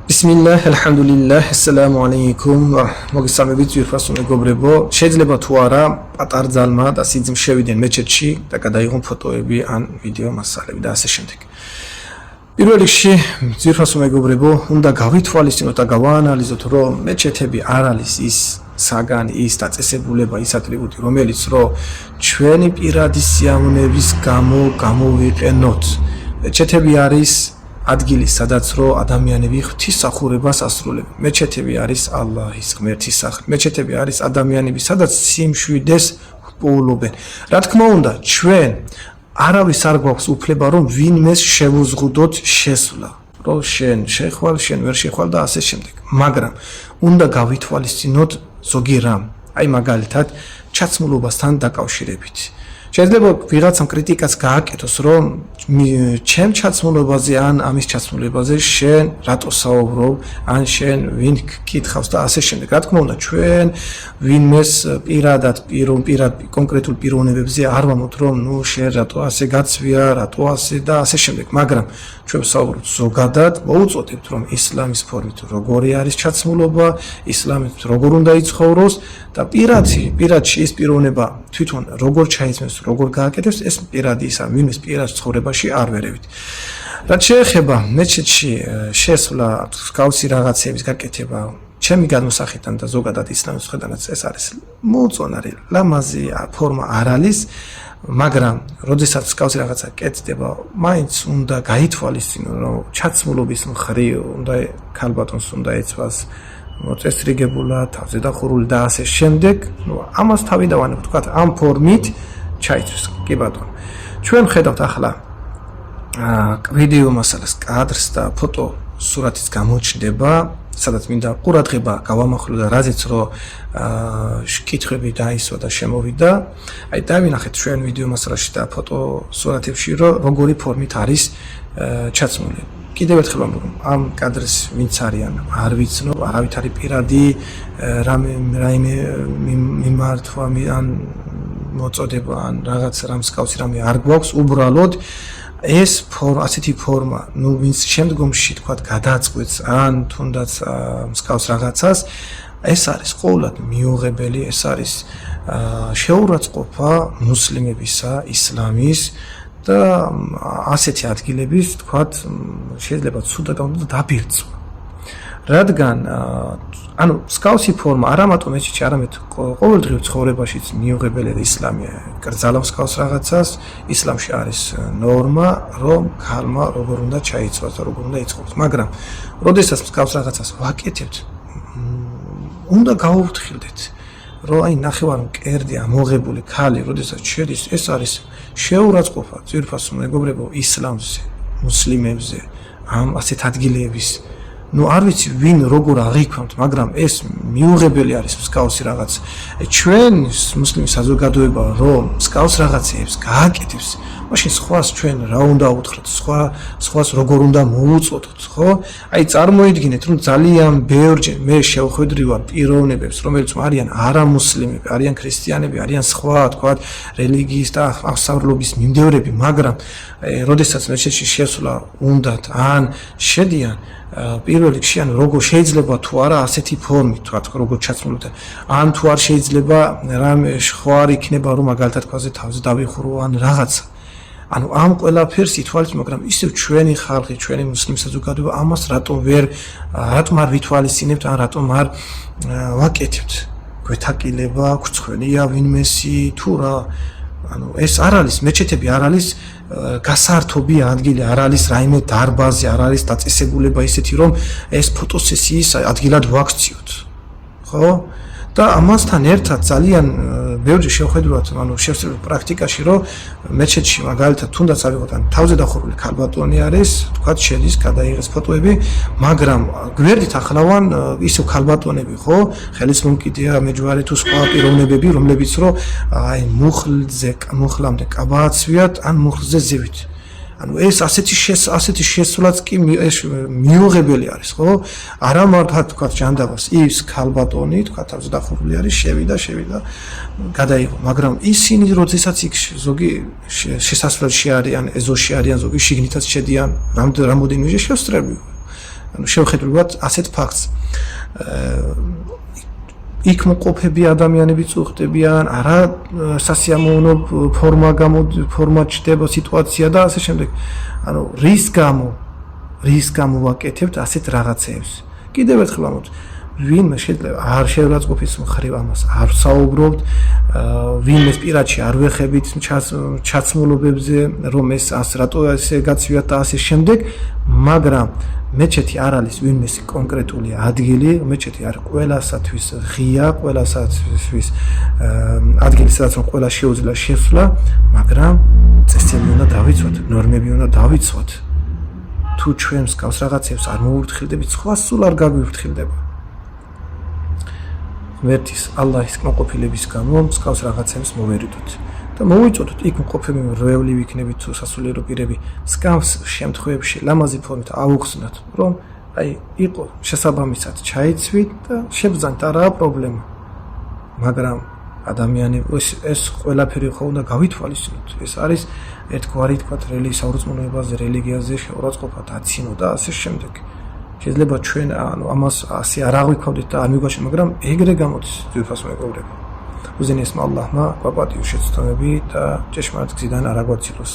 Bismillah, alhamdulillah, assalamu alaikum. მოგესალმებით ძვირფასო მეგობრებო. შეიძლება თუ არა პატარ ძალმა და სიძმ შევიდნენ მეჩეთში და გადაიღონ ფოტოები ან ვიდეო მასალები და ასე შემდეგ. პირველ რიგში ძვირფასო მეგობრებო, უნდა გავითვალისწინოთ და გავაანალიზოთ, რომ მეჩეთები არ არის ის საგანი, ის დაწესებულება, ის ატრიბუტი, რომელიც რომ ჩვენი პირადი სიამოვნების გამო გამოვიყენოთ. მეჩეთები არის ადგილი, სადაც რო ადამიანები ღვთისმსახურებას ასრულებენ. მეჩეთები არის ალლაჰის ღმერთის სახლი. მეჩეთები არის ადამიანები, სადაც სიმშვიდეს პოულობენ. რა თქმა უნდა, ჩვენ არავის არ გვაქვს უფლება, რომ ვინმეს შევუზღუდოთ შესვლა. რომ შენ შეხვალ, შენ ვერ შეხვალ და ასე შემდეგ. მაგრამ უნდა გავითვალისწინოთ ზოგი რამ. აი მაგალითად, ჩაცმულობასთან დაკავშირებით. შეიძლება ვიღაცამ კრიტიკას გააკეთოს, რომ ჩემ ჩაცმულობაზე ან ამის ჩაცმულებაზე შენ რატო საუბრობ, ან შენ ვინ გკითხავს და ასე შემდეგ. რა თქმა უნდა, ჩვენ ვინმეს პირად კონკრეტულ პიროვნებებზე არ ვამბობთ, რომ ნუ შენ რატო ასე გაცვია, რატო ასე და ასე შემდეგ. მაგრამ ჩვენ ვსაუბრობთ ზოგადად, მოუწოდებთ, რომ ისლამის ფორმით როგორი არის ჩაცმულობა, ისლამით როგორ უნდა იცხოვროს და პირადში ის პიროვნება თვითონ როგორ ჩაისმენს, როგორ გააკეთებს, ეს პირადი ისა, ვინმეს პირად ცხოვრებაში არ ვერევით. რაც შეეხება მეჩეთში შესვლა, გავსი რაღაცების გაკეთება, ჩემი გადმოსახედიდან და ზოგადად ისლამის ხედანაც ეს არის მოუწონარი, ლამაზი ფორმა არ არის, მაგრამ როდესაც გავსი რაღაცა კეთდება, მაინც უნდა გაითვალისწინო, რომ ჩაცმულობის მხრივ უნდა ქალბატონს უნდა ეცვას მოწესრიგებულად, თავზე დახურული და ასე შემდეგ, ამას თავი დავანებთ, თქვა ამ ფორმით ჩაიცვის. კი ბატონო. ჩვენ ხედავთ ახლა ვიდეო მასალას, კადრს და ფოტო სურათიც გამოჩნდება, სადაც მინდა ყურადღება გავამახვილო და რაზეც რომ კითხვები დაისვა და შემოვიდა. აი დავინახეთ ჩვენ ვიდეო მასალაში და ფოტო სურათებში, რომ როგორი ფორმით არის ჩაცმული. კიდევ ერთხელ ვამბობ, რომ ამ კადრს ვინც არიან, არ ვიცნობ, არავითარი პირადი რაიმე მიმართვა ან მოწოდება ან რაღაც რამ მსგავსი რამე არ გვაქვს, უბრალოდ ეს ასეთი ფორმა, ნუ ვინც შემდგომში თქვა გადაწყვეტს ან თუნდაც მსგავს რაღაცას, ეს არის ყოველად მიუღებელი, ეს არის შეურაცხყოფა მუსლიმებისა, ისლამის და ასეთი ადგილების, თქვა, შეიძლება ცუდად უნდა დაბირწვა. რადგან ანუ მსგავსი ფორმა არა მარტო მეჩეთში, არამედ ყოველდღიურ ცხოვრებაშიც მიუღებელია და ისლამი კრძალავს მსგავს რაღაცას. ისლამში არის ნორმა, რომ ქალმა როგორ უნდა ჩაიცვას და როგორ უნდა იცხოვროს. მაგრამ როდესაც მსგავს რაღაცას ვაკეთებთ, უნდა გავუფრთხილდეთ, რომ აი ნახევარ მკერდი ამოღებული ქალი, როდესაც შედის, ეს არის შეურაცხყოფა ძვირფასო მეგობრებო ისლამზე, მუსლიმებზე, ამ ასეთ ადგილების. ნუ არ ვიცი ვინ როგორ აღიქვამთ, მაგრამ ეს მიუღებელი არის მსგავსი რაღაც. ჩვენ მუსლიმი საზოგადოება რომ მსგავს რაღაცებს გააკეთებს, მაშინ სხვას ჩვენ რა უნდა უთხრათ, სხვას როგორ უნდა მოუწოდოთ, ხო? აი წარმოიდგინეთ, რომ ძალიან ბევრჯერ მე შევხვედრი ვარ პიროვნებებს, რომელიც არიან არამუსლიმები, არიან ქრისტიანები, არიან სხვა, თქვა, რელიგიის და აღსავრულობის მიმდევრები, მაგრამ როდესაც მეჩეთში შესვლა უნდათ ან შედიან პირველ რიგში ან როგორ შეიძლება თუ არა ასეთი ფორმით, თქვა როგორ ჩაცმულობთ, ან თუ არ შეიძლება რამე სხვა იქნება, რომ მაგალითად ქვაზე თავზე დავიხურო ან რაღაცა. ანუ ამ ყველაფერს ითვალისწინებთ, მაგრამ ისევ ჩვენი ხალხი, ჩვენი მუსლიმი საზოგადოება ამას რატომ არ ვითვალისწინებთ, ან რატომ არ ვაკეთებთ? გვეთაკილება, გვცხვენია ვინმესი თუ რა. ანუ ეს არ არის, მეჩეთები არ არის გასართობი ადგილი, არ არის რაიმე დარბაზი, არ არის დაწესებულება ისეთი, რომ ეს ფოტოსესიის ადგილად ვაქციოთ. ხო? და ამასთან ერთად ძალიან ბევრი შევხედოთ, ანუ შევსწრებთ პრაქტიკაში, რომ მეჩეთში მაგალითად თუნდაც ავიღოთ, ან თავზე დახურული ქალბატონი არის, თქვა შედის, გადაიღეს ფოტოები, მაგრამ გვერდით ახლავან ისევ ქალბატონები, ხო? ხელის მომკიდეა, მეჯვარე თუ სხვა პიროვნებები, რომლებიც რომ აი მუხლამდე კაბა აცვიათ, ან მუხლზე ზევით. ანუ ეს ასეთი შესვლაც კი მიუღებელი არის, ხო? არა მარტო თქვა ჯანდაბას ის ქალბატონი, თქვა თავზე დახურული არის, შევიდა, გადაიღო, მაგრამ ისინი როდესაც იქ ზოგი შესასვლელში არიან, ეზოში არიან, ზოგი შიგნითაც შედიან, რამდენიმეჯერ შევსწრები. ანუ შევხედოთ ასეთ ფაქტს. იქ მოყოფები ადამიანები წუხდებიან, არა სასიამოვნო ფორმა ჩდება სიტუაცია და ასე შემდეგ. ანუ რის გამო ვაკეთებთ ასეთ რაღაცებს. კიდევ ერთხელ ამბობთ, ვინმე შეიძლება არ შევაწყობთ მხრივ ამას, არ საუბრობთ, ვინმეს პირადში არ ვეხებით ჩაცმულობებზე, რომ ეს რატო ესე გაცვიათ და ასე შემდეგ, მაგრამ მეჩეთი არ არის ვინმეს კონკრეტული ადგილი, მეჩეთი არის ყველასათვის ღია, ყველასათვის ადგილი, სადაც ყველა შეუძლია შესვლა, მაგრამ წესები უნდა დავიცვათ, ნორმები უნდა დავიცვათ. თუ ჩვენ მსგავს რაღაცებს არ მოვურთხილდებით, სხვა სულ არ გაგვიფრთხილდება. ღმერთის ალლაჰის კმაყოფილების გამო მსგავს რაღაცებს მოვერიდოთ და მოვიწოდოთ იქ მყოფები მრევლი ვიქნებით თუ სასულიერო პირები მსგავს შემთხვევებში ლამაზი ფორმით აუხსნათ, რომ აი იყო შესაბამისად ჩაიცვით და შებრძანთ, არაა პრობლემა. მაგრამ ადამიანები ეს ყველაფერი ხო უნდა გავითვალისწინოთ. ეს არის ერთგვარი თქვა საურწმუნოებაზე, რელიგიაზე შეურაცხყოფა, დაცინო და ასე შემდეგ. შეიძლება ჩვენ ამას ასე არ აღვიქვავდით და არ მიგვაჩნია, მაგრამ ეგრე გამოდის ძვირფასო მეგობრებო. უზენაესმა ალლაჰმა გვაპატიოს შეცდომები და ჭეშმარიტ გზიდან არ აგვაცილოს.